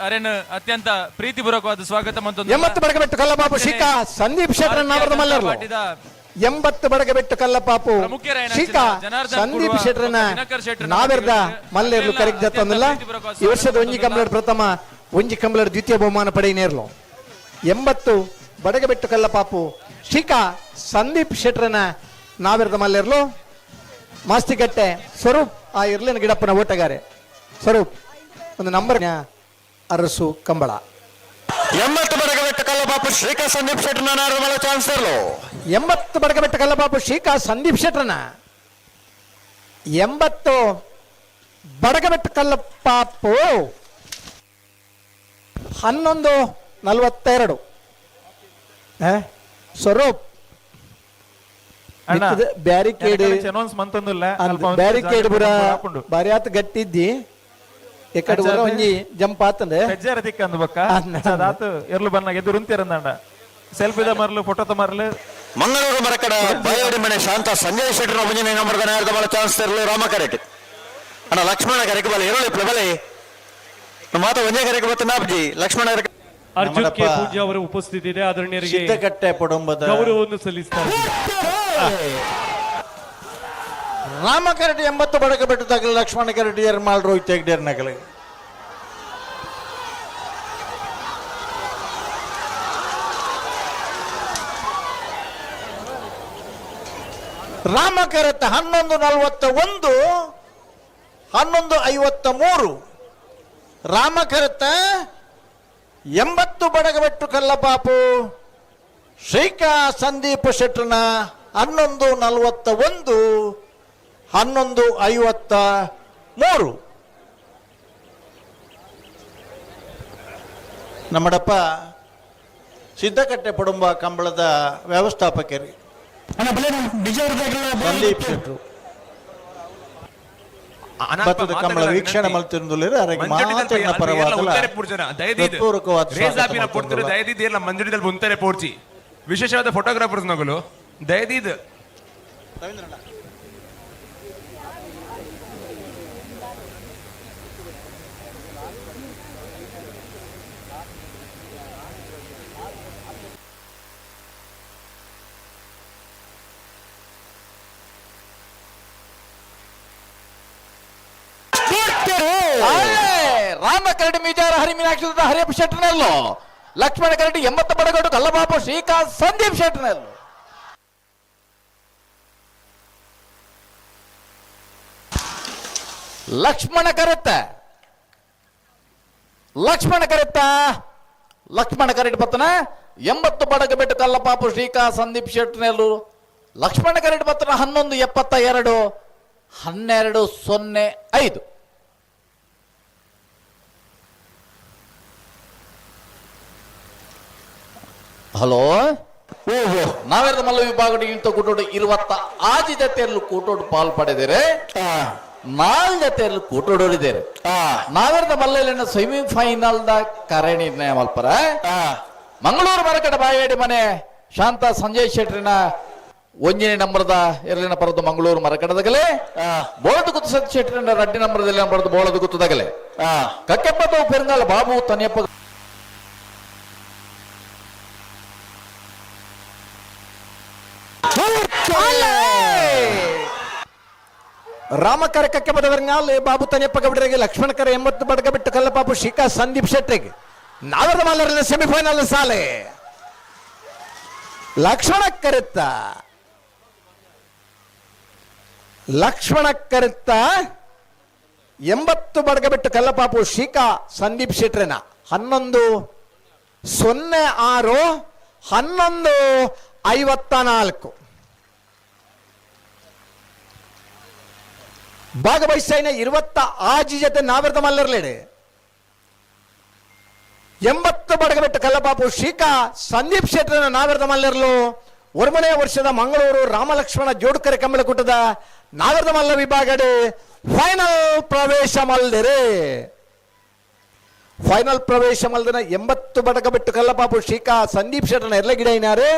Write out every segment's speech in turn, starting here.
ಅರೆನ್ ಅತ್ಯಂತ ಪ್ರೀತಿಪೂರ್ವಕವಾದ ಸ್ವಾಗತ ಮತ್ತೊಂದು 80 ಬಡಗಬೆಟ್ಟು ಕಲ್ಲಪಾಪು ಶಿಖ ಸಂದೀಪ್ ಶೆಟ್ಟರ್ ಅವರದ ಮಲ್ಲರ್ಲು 80 ಬಡಗಬೆಟ್ಟು ಕಲ್ಲಪಾಪು ಶಿಖ ಸಂದೀಪ್ ಶೆಟ್ಟರ್ನ ನಾವೆರ್ದ ಮಲ್ಲೆರ್ಲು ಕರೆಕ್ಟ್ ಜತ್ತಂದಿಲ್ಲ ಈ ವರ್ಷದ ಒಂಜಿ ಕಂಬಳದ ಪ್ರಥಮ ಒಂಜಿ ಕಂಬಳದ ದ್ವಿತೀಯ ಬಹುಮಾನ ಪಡೆಯಿನೇರ್ಲು 80 ಬಡಗಬೆಟ್ಟು ಕಲ್ಲಪಾಪು ಶಿಖ ಸಂದೀಪ್ ಶೆಟ್ಟರ್ನ ನಾವೆರ್ದ ಮಲ್ಲೆರ್ಲು ಮಾಸ್ತಿಗಟ್ಟೆ ಸ್ವರೂಪ್ ಆ ಇರ್ಲಿನ ಗಿಡಪ್ಪನ ಓಟಗಾರೆ ಸ್ವರೂಪ್ ಒಂದು ನಂಬರ್ ಅರಸು ಕಂಬಳ 80 ಬಡಗಬೆಟ್ಟು ಕಲ್ಲಪಾಪು ಶ್ರೀಕಾ ಸಂದೀಪ್ ಶೆಟ್ಟರ್ನ ನಾರಮಲ ಚಾನ್ಸರ್ಲು 80 ಬಡಗಬೆಟ್ಟು ಕಲ್ಲಪಾಪು ಶ್ರೀಕಾ ಸಂದೀಪ್ ಶೆಟ್ಟರ್ನ 80 ಬಡಗಬೆಟ್ಟು ಕಲ್ಲಪಾಪು 11:42 ಸ್ವರೂಪ್ ಬ್ಯಾರಿಕೇಡ್ ಬ್ಯಾರಿಕೇಡ್ ಬುರ ಬಾರಿ ಆತ ಗಟ್ಟಿದ್ದಿ ಎಕಡೆ ಒಂಜಿ ಜಂಪ್ ಆತಂದೆ ಹೆಜ್ಜೆರ ದಿಕ್ಕಂದ ಬಕ್ಕ ಅದಾತು ಎರ್ಲು ಬನ್ನಾಗ ಎದುರು ಉಂತಿರಂದಂಡ ಸೆಲ್ಫಿದ ಮರ್ಲು ಫೋಟೋದ ಮರ್ಲು ಮಂಗಳೂರು ಮರಕಡ ಬಾಯೋಡಿ ಮನೆ ಶಾಂತ ಸಂಜಯ್ ಶೆಟ್ಟರ್ ಮುಂಜಿನ ನಂಬರ್ದ ನೇರದ ಬಲ ಚಾನ್ಸ್ ತೆರಲು ರಾಮ ಕರೆಕ್ಟ್ ಅಣ್ಣ ಲಕ್ಷ್ಮಣ ಕರೆಕ್ ಬಲ ಎರಳಿ ಪ್ರಬಲೆ ಮಾತ ಒಂಜೆ ಕರೆಕ್ ಬತ್ತ ನಾಪ್ಜಿ ಲಕ್ಷ್ಮಣ ಅರ್ಜುನ್ ಕೆ ಪೂಜಾ ಅವರ ಉಪಸ್ಥಿತಿ ಇದೆ ಆದರಣೀಯರಿಗೆ ಸಿದ್ದಕಟ್ಟೆ ಕುಟುಂಬದ ಗೌರವವನ್ನು ಸಲ್ಲಿಸುತ್ತಾರೆ ರಾಮ ಕರಟಿ 80 ಬಡಗಬೆಟ್ಟು ತಗಲ ಲಕ್ಷ್ಮಣ ಕರಟಿ ಎರ್ಮಾಳ್ ರೋಹಿತ್ ಹೆಗ್ಡೇರ್ ನಗಲ ರಾಮ ಕರತ 11:41 11:53 ರಾಮ ಕರತ 80 ಬಡಗಬೆಟ್ಟು ಕಲ್ಲಪಾಪು ಶ್ರೀಕಾ ಸಂದೀಪ್ ಶೆಟ್ಟರ್ನ 11:41 11:53 ನಮ್ಮಡಪ್ಪ ಸಿದ್ದಕಟ್ಟೆ ಕುಟುಂಬ ಕಂಬಳದ ವ್ಯವಸ್ಥಾಪಕರು ಸಂದೀಪ್ ಶೆಟ್ಟರು ಭತ್ತದ ಕಂಬಳ ವೀಕ್ಷಣೆ ಮಲ್ತಿರುವುದಿಲ್ಲ ಅರೆಗೆ ಮಾತಿನ ಪರವಾದ ಮಂಜುಡಿದಲ್ಲಿ ಮುಂತಾರೆ ಪೋರ್ಚಿ ವಿಶೇಷವಾದ ಫೋಟೋಗ್ರಾಫರ್ಸ್ ನಗಲು ದಯದೀದ್ ರಾಮ ಕರಡಿ ಮೀಜಾರ ಹರಿ ಮೀನಾಕ್ಷಿ ಹರಿಯಪ್ಪ ಶೆಟ್ಟರ್ನಲ್ಲೋ ಲಕ್ಷ್ಮಣ ಕರಡಿ 80 ಬಡಗಟ್ಟು ಕಲ್ಲಪಾಪು ಶ್ರೀಕಾ ಸಂದೀಪ್ ಶೆಟ್ಟರ್ನಲ್ಲೋ ಲಕ್ಷ್ಮಣ ಕರೆತ್ತ ಲಕ್ಷ್ಮಣ ಕರೆಡಿ ಪತ್ತನ 80 ಬಡಗಬೆಟ್ಟು ಕಲ್ಲಪಾಪು ಶ್ರೀಕಾ ಸಂದೀಪ್ ಶೆಟ್ಟರ್ನಲ್ಲೂ ಲಕ್ಷ್ಮಣ ಕರೆಡಿ ಪತ್ತನ 11:72 12:05 ಹಲೋ ನಾವೆಲ್ಲ ಮಲ್ಲ ವಿಭಾಗದ ಇಂಥ ಕೂಟೋಡು 26 ಜೊತೆಯಲ್ಲೂ ಕೂಟೋಡು ಪಾಲ್ ಪಡೆದಿರೆ 4 ಜೊತೆಯಲ್ಲೂ ಕೂಟೋಡಿದ್ದಾರೆ ನಾವೆಲ್ಲ ಮಲ್ಲಲ್ಲಿನ ಸೆಮಿಫೈನಲ್ ದ ಕರೆ ನಿರ್ಣಯ ಮಲ್ಪರ ಮಂಗಳೂರು ಮರಕಡ ಬಾಯೇಡಿ ಮನೆ ಶಾಂತ ಸಂಜಯ್ ಶೆಟ್ಟರಿನ ಒಂಜನೇ ನಂಬರ್ದ ಎರಡನೇ ಪರದ್ದು ಮಂಗಳೂರು ಮರಕಡದಗಲೆ ಬೋಳದ ಗುತ್ತು ಸತ್ ಶೆಟ್ಟರಿನ ರಡ್ಡಿ ನಂಬರ್ದಲ್ಲಿ ಬರೆದು ಬೋಳದ ಗುತ್ತದಗಲೆ ಕಕ್ಕೆಪ್ಪದ ಪೆರಂಗಾಲ ಬಾಬು ತನ್ಯಪ್ಪ ರಾಮಕರ ಕಕ್ಕೆ ಬದವರ್ಗಾಲ್ ಬಾಬು ತನ್ಯಪ್ಪ ಗೌಡರಿಗೆ ಲಕ್ಷ್ಮಣ ಕರ 80 ಬಡಗಬೆಟ್ಟು ಕಲ್ಲಪಾಪು ಶಿಖಾ ಸಂದೀಪ್ ಶೆಟ್ಟರಿಗೆ ನಾವರದ ಮಲ್ಲರ ಸೆಮಿಫೈನಲ್ ಸಾಲೆ ಲಕ್ಷ್ಮಣ ಕರೆತ್ತ 80 ಬಡಗಬೆಟ್ಟು ಕಲ್ಲಪಾಪು ಶಿಖಾ ಸಂದೀಪ್ ಶೆಟ್ಟರನ 11:06 11:54 ಭಾಗವಹಿಸಿನ 26 ಜೊತೆ ನಾವೆರ್ದ ಮಲ್ಲರ್ಲೇಡೆ 80 ಬಡಗಬೆಟ್ಟು ಕಲ್ಲಪಾಪು ಶ್ರೀಕಾ ಸಂದೀಪ್ ಶೆಟ್ಟರನ ನಾವೆರ್ದ ಮಲ್ಲರ್ಲು ಒರ್ಮನೇ ವರ್ಷದ ಮಂಗಳೂರು ರಾಮಲಕ್ಷ್ಮಣ ಜೋಡುಕರೆ ಕಂಬಳಕೂಟದ ನಾವೆರ್ದ ಮಲ್ಲ ವಿಭಾಗಡೆ ಫೈನಲ್ ಪ್ರವೇಶ ಮಲ್ದಿರೆ ಫೈನಲ್ ಪ್ರವೇಶ ಮಲ್ದನ 80 ಬಡಗಬೆಟ್ಟು ಕಲ್ಲಪಾಪು ಶ್ರೀಕಾ ಸಂದೀಪ್ ಶೆಟ್ಟರನ ಎರಲಗಿಡ ಇನಾರೆ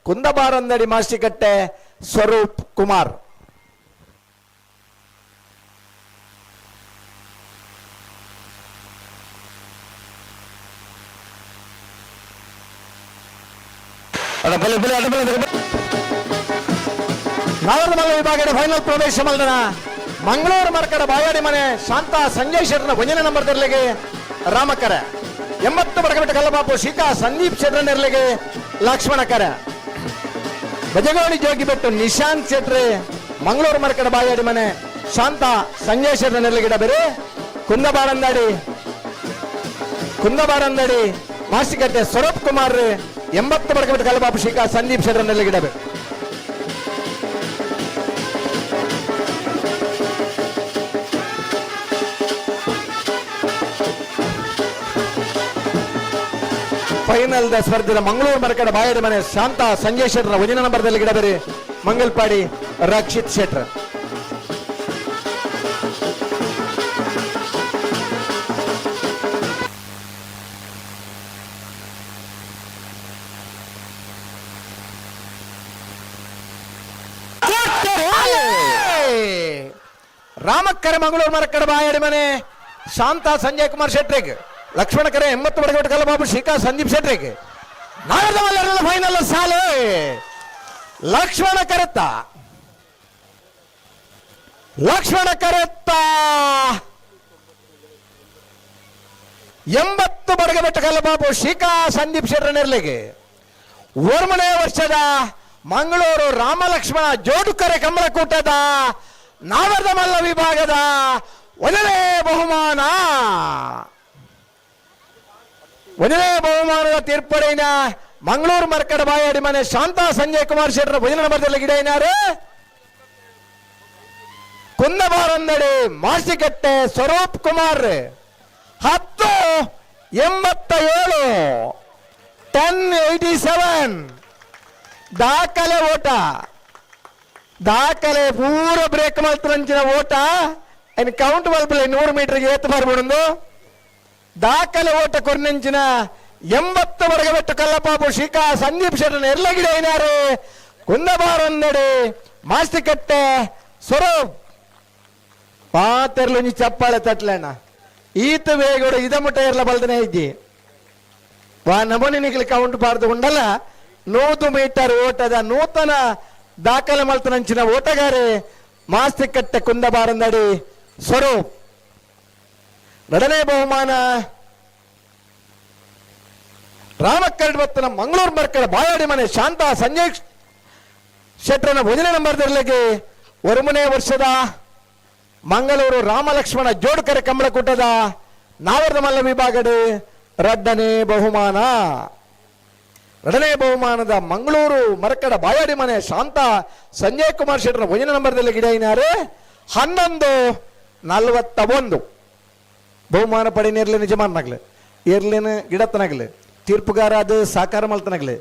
ಕುಂದಬಾರಂದಡಿ ಮಾಸ್ತಿಕಟ್ಟೆ ಸ್ವರೂಪ್ ಕುಮಾರ್ ಅಣ್ಣ ಬಲೆ ಬಲೆ ಅಣ್ಣ ಬಲೆ ನಾವರದ ಮಲ್ಲ ವಿಭಾಗದ ಫೈನಲ್ ಪ್ರವೇಶ ಮಲ್ದನ ಮಂಗಳೂರು ಮರಕಡ ಬಾಯಾಡಿ ಮನೆ ಶಾಂತ ಸಂಜಯ್ ಶೆಟ್ಟರ್ನ 1ನೇ ನಂಬರ್ ತೆರಲಿಗೆ ರಾಮಕರ 80 ಬಡಗಬಿಟ್ಟು ಕಲ್ಲಬಾಪು ಶಿಖಾ ಸಂದೀಪ್ ಶೆಟ್ಟರ್ ನೆರಲಿಗೆ ಲಕ್ಷ್ಮಣ ಕರ ಬಜಗೋಡಿ ಜೋಗಿ ಬಿಟ್ಟು ನಿಶಾಂತ್ ಶೆಟ್ರೆ ಮಂಗಳೂರು ಮರಕಡ ಬಾಯಾಡಿ ಮನೆ ಶಾಂತ ಸಂಜಯ್ ಶೆಟ್ಟರ್ ನೆರಲಿಗೆ ಬೇರೆ ಕುಂದಬಾರಂದಡಿ ಮಾಸ್ಟಿಕಟ್ಟೆ ಸ್ವರೂಪ್ ಕುಮಾರ್ 80 ಬಡಗಬಿಟ್ಟು ಕಲ್ಲಬಾಪು ಶಿಖಾ ಸಂದೀಪ್ ಶೆಟ್ಟರ್ ನೆರಲಿಗೆ ಬೇರೆ ಫೈನಲ್ ದ ಸ್ಪರ್ಧೆಯ ಮಂಗಳೂರು ಮರಕಡ ಬಾಯಡಿ ಮನೆ ಶಾಂತ ಸಂಜಯ್ ಶೆಟ್ಟರ್ 1ನೇ ನಂಬರ್ದಲ್ಲಿ ಗಿಡಬೇರಿ ಮಂಗಲ್ಪಾಡಿ ರಕ್ಷಿತ್ ಶೆಟ್ಟರ್ ರಾಮಕ್ಕರೆ ಮಂಗಳೂರು ಮರಕಡ ಬಾಯಡಿ ಮನೆ ಶಾಂತ ಸಂಜಯ್ ಕುಮಾರ್ ಶೆಟ್ರಿಗೆ ಲಕ್ಷ್ಮಣ ಕರೆ 80 ಬಡಗಬಿಟ್ಟು ಕಲ್ಲಬಾಬು ಶಿಖಾ ಸಂದೀಪ್ ಶೆಟ್ರಿಗೆ ನಾಳೆ ಫೈನಲ್ ಸಾಲು ಲಕ್ಷ್ಮಣ ಕರೆತ್ತ 80 ಬಡಗಬಿಟ್ಟು ಕಲ್ಲಬಾಬು ಶಿಖಾ ಸಂದೀಪ್ ಶೆಟ್ಟರ್ ನೆರಲಿಗೆ 1ನೇ ವರ್ಷದ ಮಂಗಳೂರು ರಾಮಲಕ್ಷ್ಮಣ ಜೋಡುಕರೆ ಕಮಲಕೂಟದ ನಾವರ್ದ ಮಲ್ಲ ವಿಭಾಗದ 1ನೇ ಬಹುಮಾನ 1ನೇ ಬಹುಮಾನದ ತೀರ್ಪಡೆಯಿನ ಮಂಗಳೂರು ಮರಕಡ ಬಾಯಾಡಿ ಮನೆ ಶಾಂತ ಸಂಜಯ್ ಕುಮಾರ್ ಶೆಟ್ಟರ್ 1ನೇ ನಂಬರ್ದಲ್ಲಿ ಗಿಡಯಿನಾರು ಕುಂದಬಾರಂದಡಿ ಮಾಸಿಕಟ್ಟೆ ಸ್ವರೂಪ್ ಕುಮಾರ್ 1087 ದಾಖಲೆ ಓಟ ದಾಖಲೆ ಪೂರ ಬ್ರೇಕ್ ಮಲ್ತಂಚಿನ ಓಟ ಇನ್ನು ಕೌಂಟ್ ಬಲ್ಬಲ್ 100 ಮೀಟರ್ಗೆ ಏತ್ತು ಬರ್ಬಿಡೊಂದು ದಾಖಲೆ ಓಟ ಕೊರ್ನೆಂಚಿನ 80 ಬಡಗಬಿಟ್ಟು ಕಲ್ಲಬಾಬು ಶಿಖಾ ಸಂದೀಪ್ ಶೆಟ್ಟರ್ ನೆರಲಗಿಡ ಏನಾರು ಕುಂದಬಾರಂದಡಿ ಮಾಸ್ತಿಕಟ್ಟೆ ಸ್ವರೂಪ್ ಪಾತೆರ್ಲು ಚಪ್ಪಾಳೆ ತಟ್ಲಣ್ಣ ಈತ ವೇಗೋಡು ಇದ ಮುಟ್ಟ ಇರ್ಲ ಬಲ್ದನೆ ಇದ್ದಿ ನಮೂನಿ ನಿಖಿಲ್ ಕೌಂಟ್ ಬಾರ್ದು ಉಂಡಲ್ಲ 100 ಮೀಟರ್ ಓಟದ ನೂತನ ದಾಖಲೆ ಮಲ್ತನಂಚಿನ ಓಟಗಾರೆ ಮಾಸ್ತಿಕಟ್ಟೆ ಕುಂದಬಾರಂದಡಿ ಸ್ವರೂಪ್ 2ನೇ ಬಹುಮಾನ ರಾಮಕರಡ್ವತ್ತನ ಮಂಗಳೂರು ಮರಕಡ ಬಾಯಾಡಿ ಮನೆ ಶಾಂತ ಸಂಜಯ್ ಶೆಟ್ಟರ್ನ 1ನೇ ನಂಬರ್ ತೆರಲಿಗೆ 1ನೇ ವರ್ಷದ ಮಂಗಳೂರು ರಾಮಲಕ್ಷ್ಮಣ ಜೋಡುಕರೆ ಕಮಲಕೂಟದ ನಾವರ್ದ ಮಲ್ಲ ವಿಭಾಗದ 2ನೇ ಬಹುಮಾನ 2ನೇ ಬಹುಮಾನದ ಮಂಗಳೂರು ಮರಕಡ ಬಾಯಾಡಿ ಮನೆ ಶಾಂತ ಸಂಜಯ್ ಕುಮಾರ್ ಶೆಟ್ಟರ್ 1ನೇ ನಂಬರ್ದಲ್ಲಿ ಗಿಡಯಿನಾರು 11:41 ಬಹುಮಾನ ಪಡಿ ನೇರ್ಲಿನ ಯಜಮಾನನಾಗ್ಲಿ ಏರ್ಲಿನ ಗಿಡತನಾಗ್ಲಿ ತೀರ್ಪುಗಾರ ಅದು ಸಾಕಾರ ಮಲ್ತನಾಗ್ಲಿ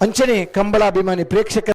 ಅಂಚನೆ ಕಂಬಳ ಅಭಿಮಾನಿ ಪ್ರೇಕ್ಷಕ